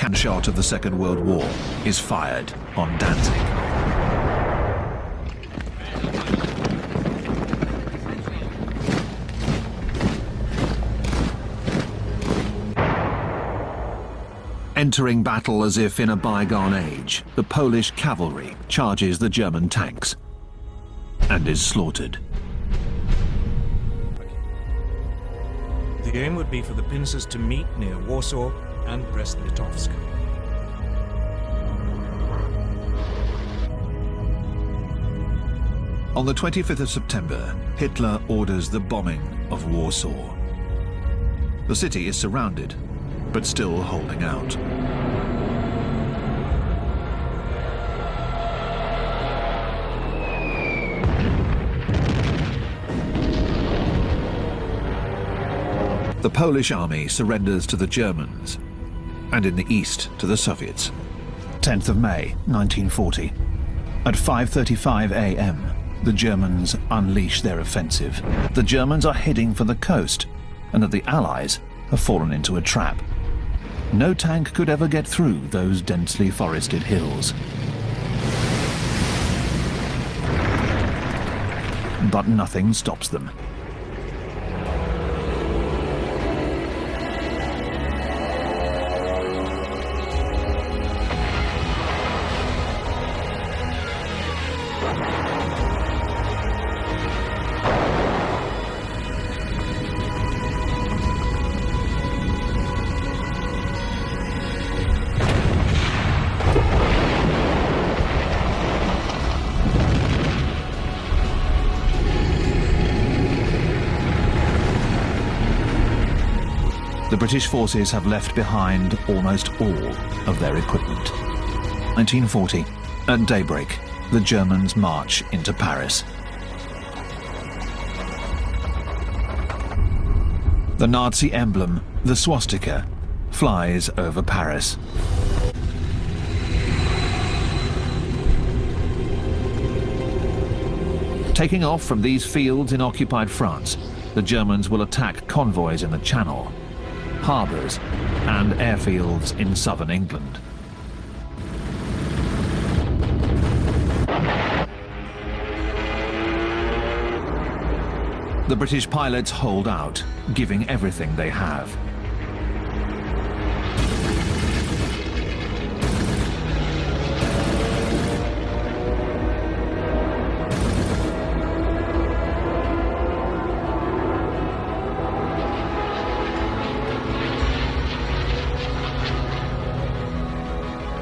cannon shot of the Second World War is fired on Danzig. Entering battle as if in a bygone age, the Polish cavalry charges the German tanks and is slaughtered. The aim would be for the pincers to meet near Warsaw and Brest-Litovsk. On the 25th of September, Hitler orders the bombing of Warsaw. The city is surrounded, but still holding out. The Polish army surrenders to the Germans, and in the east to the Soviets. 10th of May, 1940. At 5:35 a.m., the Germans unleash their offensive. The Germans are heading for the coast, and the Allies have fallen into a trap. No tank could ever get through those densely forested hills. But nothing stops them. The British forces have left behind almost all of their equipment. 1940, at daybreak, the Germans march into Paris. The Nazi emblem, the swastika, flies over Paris. Taking off from these fields in occupied France, the Germans will attack convoys in the Channel, harbours and airfields in southern England. The British pilots hold out, giving everything they have.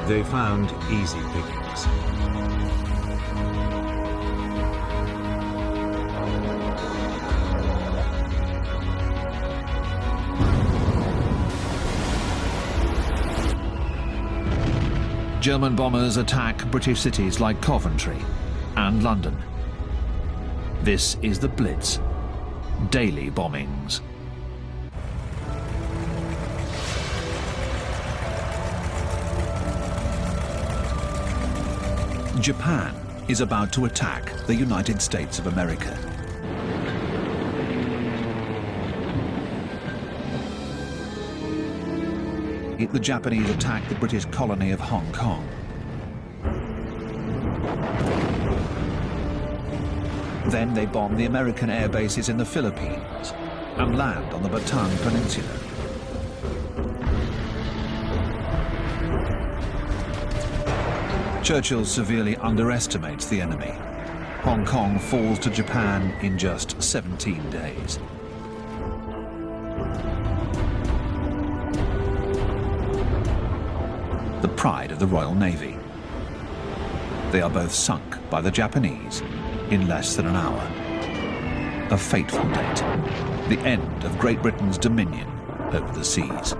They found easy pickings. German bombers attack British cities like Coventry and London. This is the Blitz, daily bombings. Japan is about to attack the United States of America. The Japanese attack the British colony of Hong Kong. Then they bomb the American air bases in the Philippines and land on the Bataan Peninsula. Churchill severely underestimates the enemy. Hong Kong falls to Japan in just 17 days. The pride of the Royal Navy. They are both sunk by the Japanese in less than an hour. A fateful date, the end of Great Britain's dominion over the seas.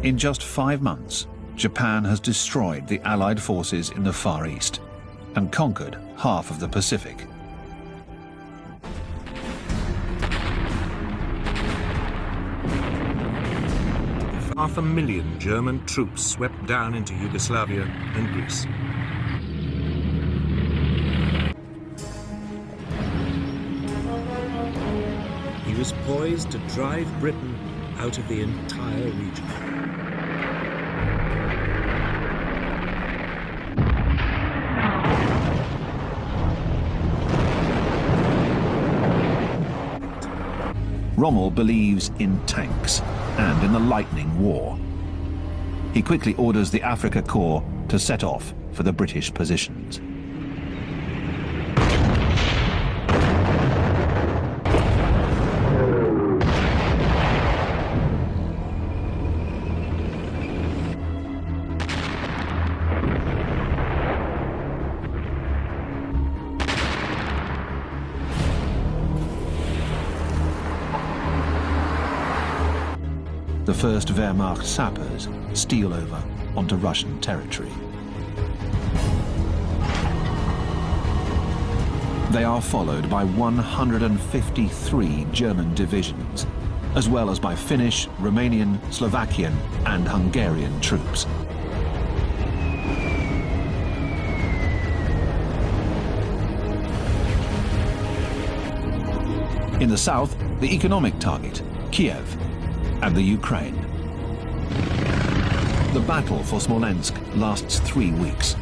In just 5 months, Japan has destroyed the Allied forces in the Far East and conquered half of the Pacific. Half a million German troops swept down into Yugoslavia and Greece. He was poised to drive Britain out of the entire region. Rommel believes in tanks and in the Lightning War. He quickly orders the Afrika Korps to set off for the British positions. The first Wehrmacht sappers steal over onto Russian territory. They are followed by 153 German divisions, as well as by Finnish, Romanian, Slovakian, and Hungarian troops. In the south, the economic target, Kiev, and the Ukraine. The battle for Smolensk lasts 3 weeks.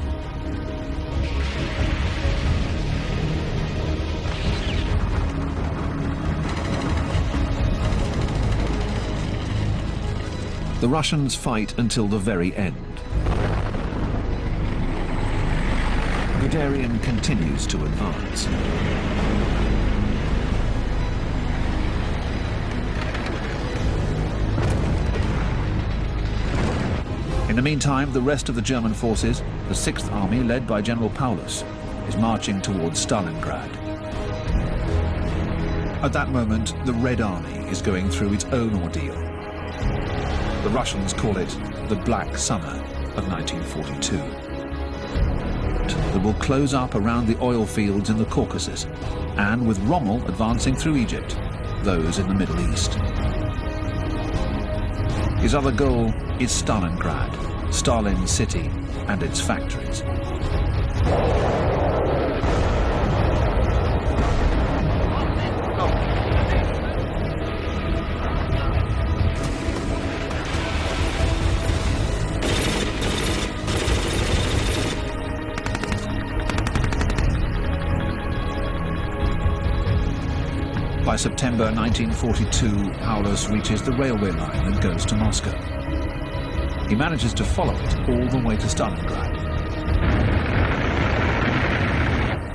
The Russians fight until the very end. Guderian continues to advance. In the meantime, the rest of the German forces, the 6th Army led by General Paulus, is marching towards Stalingrad. At that moment, the Red Army is going through its own ordeal. The Russians call it the Black Summer of 1942. That will close up around the oil fields in the Caucasus, and with Rommel advancing through Egypt, those in the Middle East. His other goal is Stalingrad, Stalin's city and its factories. By September 1942, Paulus reaches the railway line that goes to Moscow. He manages to follow it all the way to Stalingrad.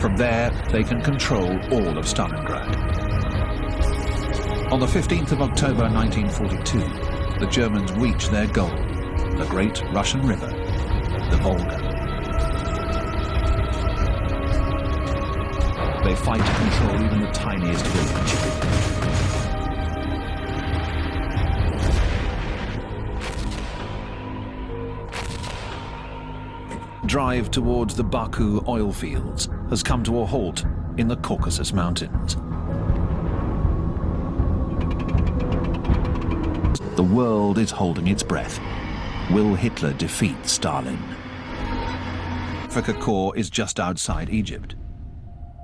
From there, they can control all of Stalingrad. On the 15th of October 1942, the Germans reach their goal, the great Russian river, the Volga. They fight to control even the tiniest village. Drive towards the Baku oil fields has come to a halt in the Caucasus Mountains. The world is holding its breath. Will Hitler defeat Stalin? Afrika Korps is just outside Egypt.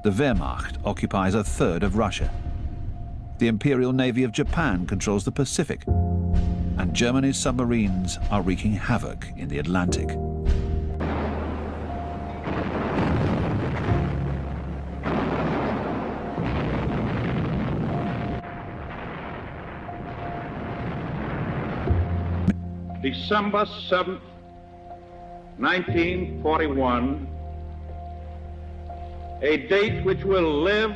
The Wehrmacht occupies a third of Russia. The Imperial Navy of Japan controls the Pacific, and Germany's submarines are wreaking havoc in the Atlantic. December 7th, 1941, a date which will live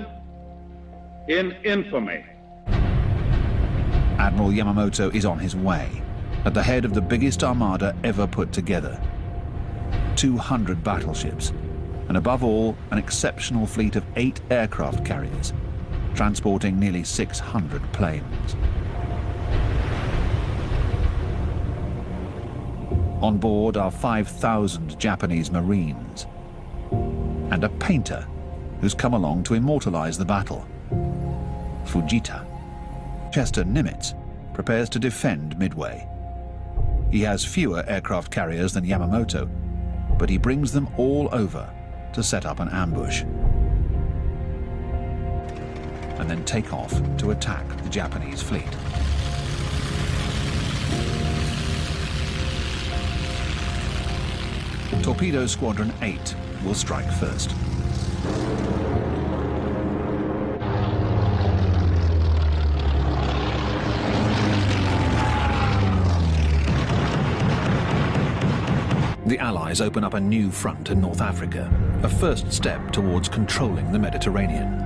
in infamy. Admiral Yamamoto is on his way, at the head of the biggest armada ever put together. 200 battleships, and above all, an exceptional fleet of 8 aircraft carriers, transporting nearly 600 planes. On board are 5,000 Japanese Marines and a painter who's come along to immortalize the battle. Fujita. Chester Nimitz prepares to defend Midway. He has fewer aircraft carriers than Yamamoto, but he brings them all over to set up an ambush and then take off to attack the Japanese fleet. Torpedo Squadron 8 will strike first. The Allies open up a new front in North Africa, a first step towards controlling the Mediterranean.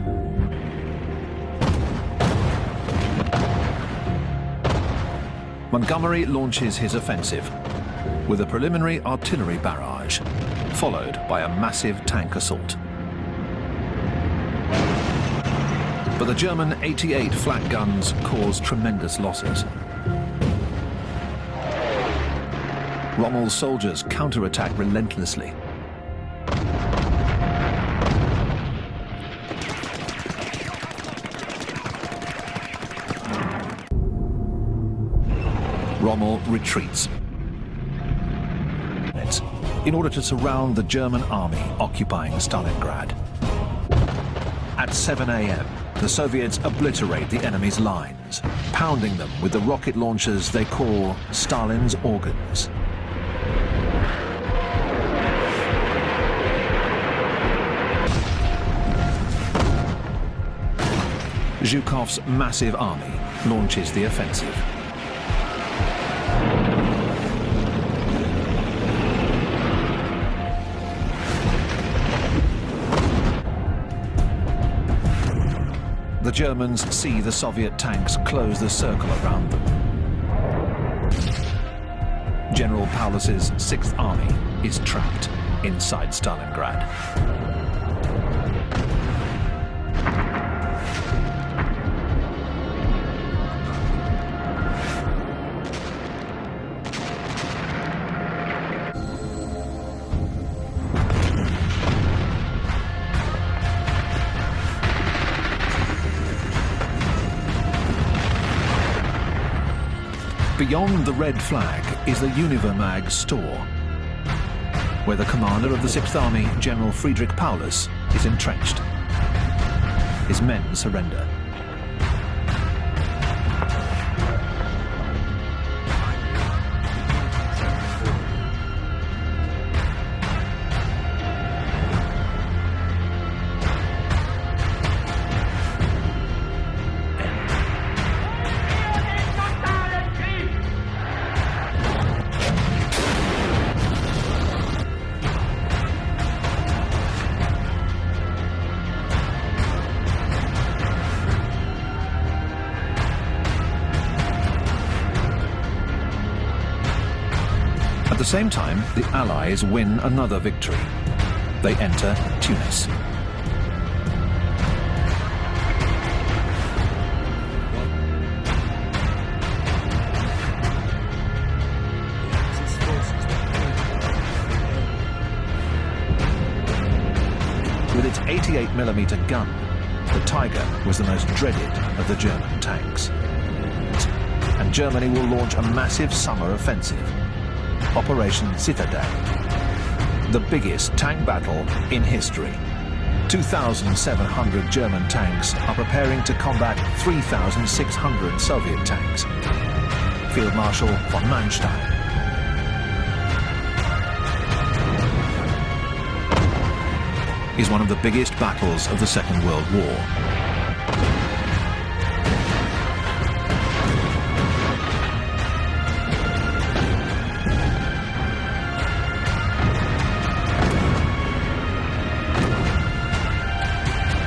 Montgomery launches his offensive with a preliminary artillery barrage, followed by a massive tank assault. But the German 88 flak guns cause tremendous losses. Rommel's soldiers counterattack relentlessly. Rommel retreats in order to surround the German army occupying Stalingrad. At 7 a.m., the Soviets obliterate the enemy's lines, pounding them with the rocket launchers they call Stalin's organs. Zhukov's massive army launches the offensive. The Germans see the Soviet tanks close the circle around them. General Paulus's 6th Army is trapped inside Stalingrad. Beyond the red flag is the Univermag store, where the commander of the 6th Army, General Friedrich Paulus, is entrenched. His men surrender. At the same time, the Allies win another victory. They enter Tunis. With its 88mm gun, the Tiger was the most dreaded of the German tanks. And Germany will launch a massive summer offensive, Operation Citadel, the biggest tank battle in history. 2,700 German tanks are preparing to combat 3,600 Soviet tanks. Field Marshal von Manstein. Is one of the biggest battles of the Second World War.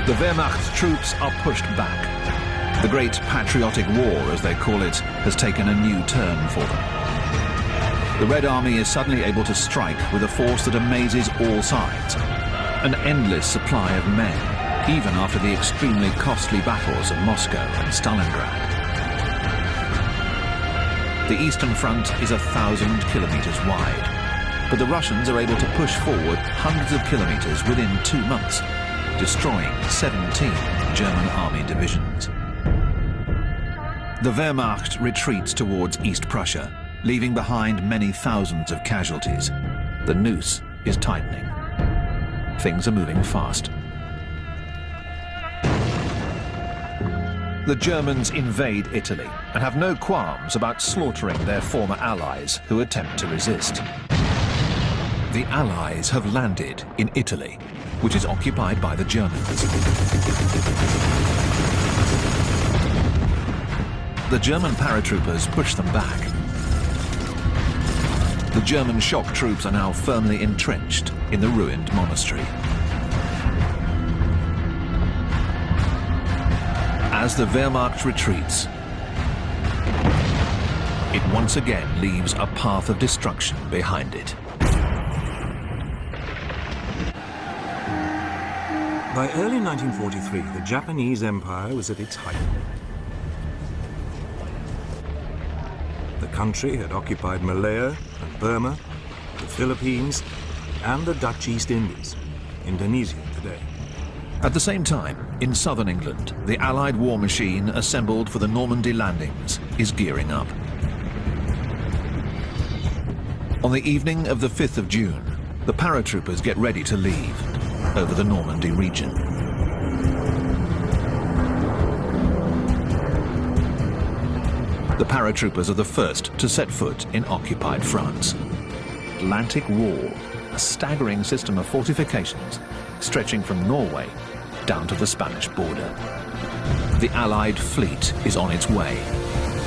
The Wehrmacht's troops are pushed back. The Great Patriotic War, as they call it, has taken a new turn for them. The Red Army is suddenly able to strike with a force that amazes all sides. An endless supply of men, even after the extremely costly battles of Moscow and Stalingrad. The eastern front is 1,000 kilometers wide, but the Russians are able to push forward hundreds of kilometers within 2 months, destroying 17 German army divisions. The Wehrmacht retreats towards East Prussia, leaving behind many thousands of casualties. The noose is tightening. Things are moving fast. The Germans invade Italy and have no qualms about slaughtering their former allies who attempt to resist. The Allies have landed in Italy, which is occupied by the Germans. The German paratroopers push them back. The German shock troops are now firmly entrenched in the ruined monastery. As the Wehrmacht retreats, it once again leaves a path of destruction behind it. By early 1943, the Japanese Empire was at its height. The country had occupied Malaya and Burma, the Philippines, and the Dutch East Indies, Indonesia today. At the same time, in southern England, the Allied war machine assembled for the Normandy landings is gearing up. On the evening of the 5th of June, the paratroopers get ready to leave over the Normandy region. The paratroopers are the first to set foot in occupied France. Atlantic Wall, a staggering system of fortifications stretching from Norway down to the Spanish border. The Allied fleet is on its way.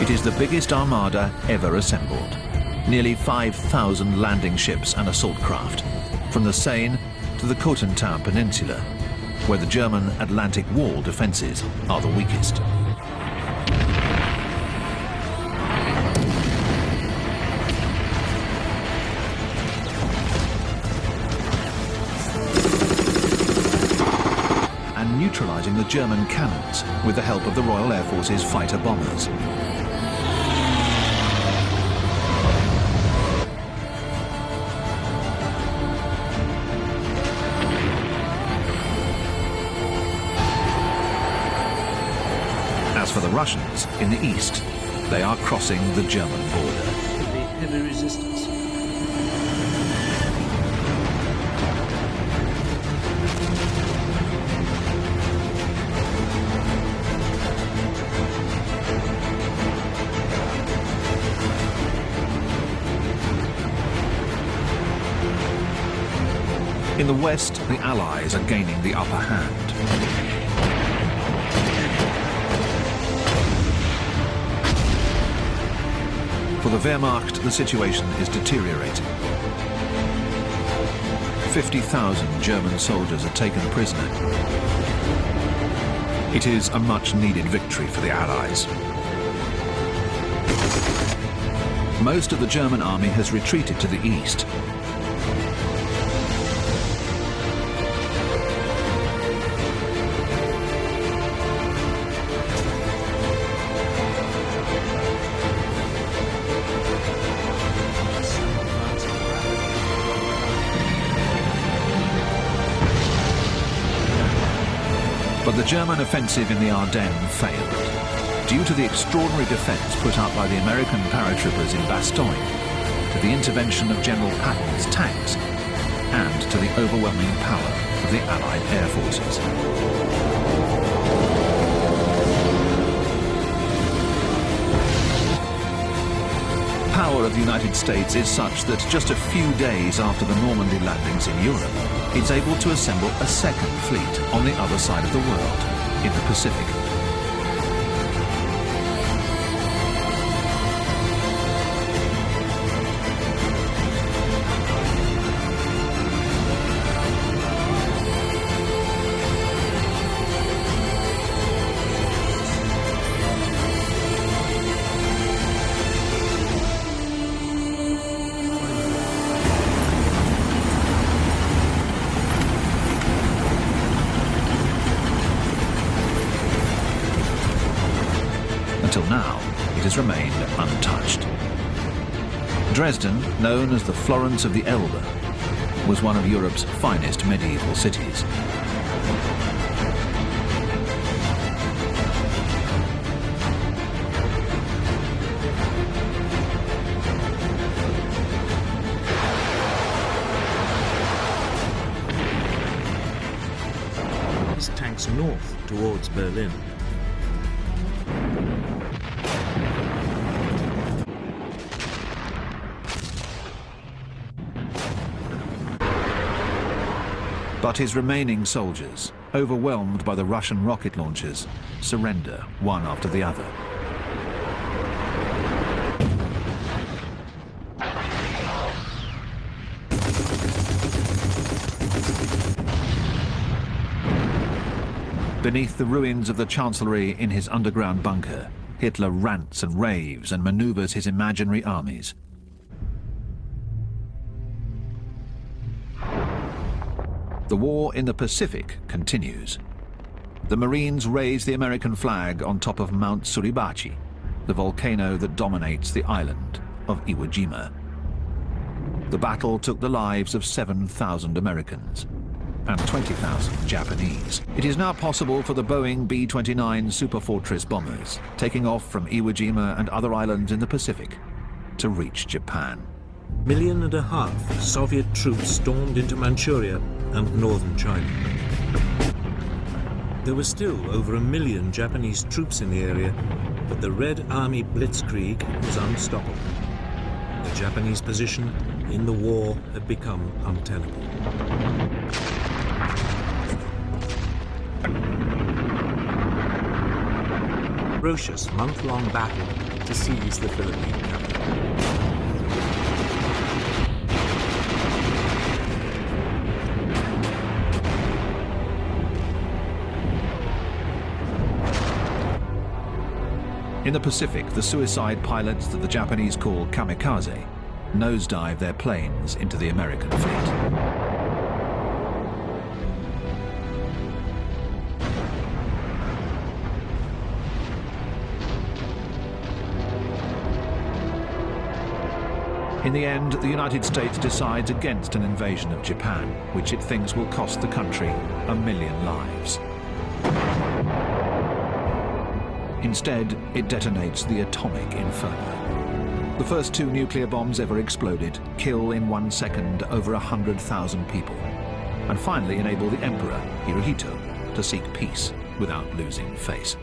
It is the biggest armada ever assembled. Nearly 5,000 landing ships and assault craft, from the Seine to the Cotentin Peninsula, where the German Atlantic Wall defences are the weakest. And neutralising the German cannons with the help of the Royal Air Force's fighter bombers. As for the Russians in the east, they are crossing the German border. Heavy resistance. In the west, the Allies are gaining the upper hand. For the Wehrmacht, the situation is deteriorating. 50,000 German soldiers are taken prisoner. It is a much-needed victory for the Allies. Most of the German army has retreated to the east. But the German offensive in the Ardennes failed, due to the extraordinary defense put up by the American paratroopers in Bastogne, to the intervention of General Patton's tanks, and to the overwhelming power of the Allied air forces. The power of the United States is such that just a few days after the Normandy landings in Europe, it's able to assemble a second fleet on the other side of the world, in the Pacific. Until now, it has remained untouched. Dresden, known as the Florence of the Elbe, was one of Europe's finest medieval cities. His tanks north towards Berlin. But his remaining soldiers, overwhelmed by the Russian rocket launchers, surrender one after the other. Beneath the ruins of the Chancellery in his underground bunker, Hitler rants and raves and maneuvers his imaginary armies. The war in the Pacific continues. The Marines raise the American flag on top of Mount Suribachi, the volcano that dominates the island of Iwo Jima. The battle took the lives of 7,000 Americans and 20,000 Japanese. It is now possible for the Boeing B-29 Superfortress bombers, taking off from Iwo Jima and other islands in the Pacific, to reach Japan. 1.5 million Soviet troops stormed into Manchuria and northern China. There were still over 1 million Japanese troops in the area, but the Red Army blitzkrieg was unstoppable. The Japanese position in the war had become untenable. Ferocious month-long battle to seize the Philippine capital. In the Pacific, the suicide pilots that the Japanese call kamikaze nosedive their planes into the American fleet. In the end, the United States decides against an invasion of Japan, which it thinks will cost the country 1 million lives. Instead, it detonates the atomic inferno. The first 2 nuclear bombs ever exploded kill in 1 second over 100,000 people, and finally enable the Emperor, Hirohito, to seek peace without losing face.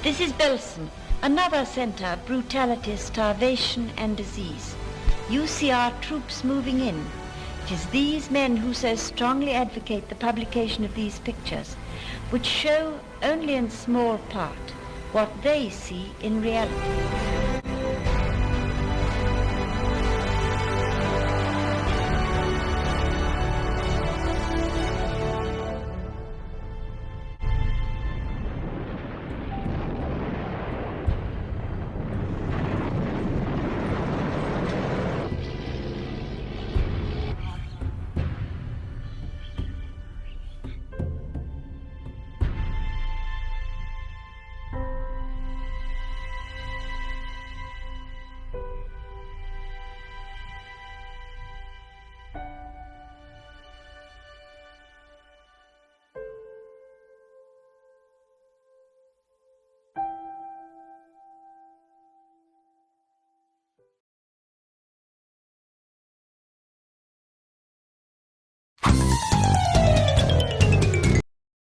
This is Belsen, another center of brutality, starvation and disease. You see our troops moving in. It is these men who so strongly advocate the publication of these pictures, which show only in small part what they see in reality.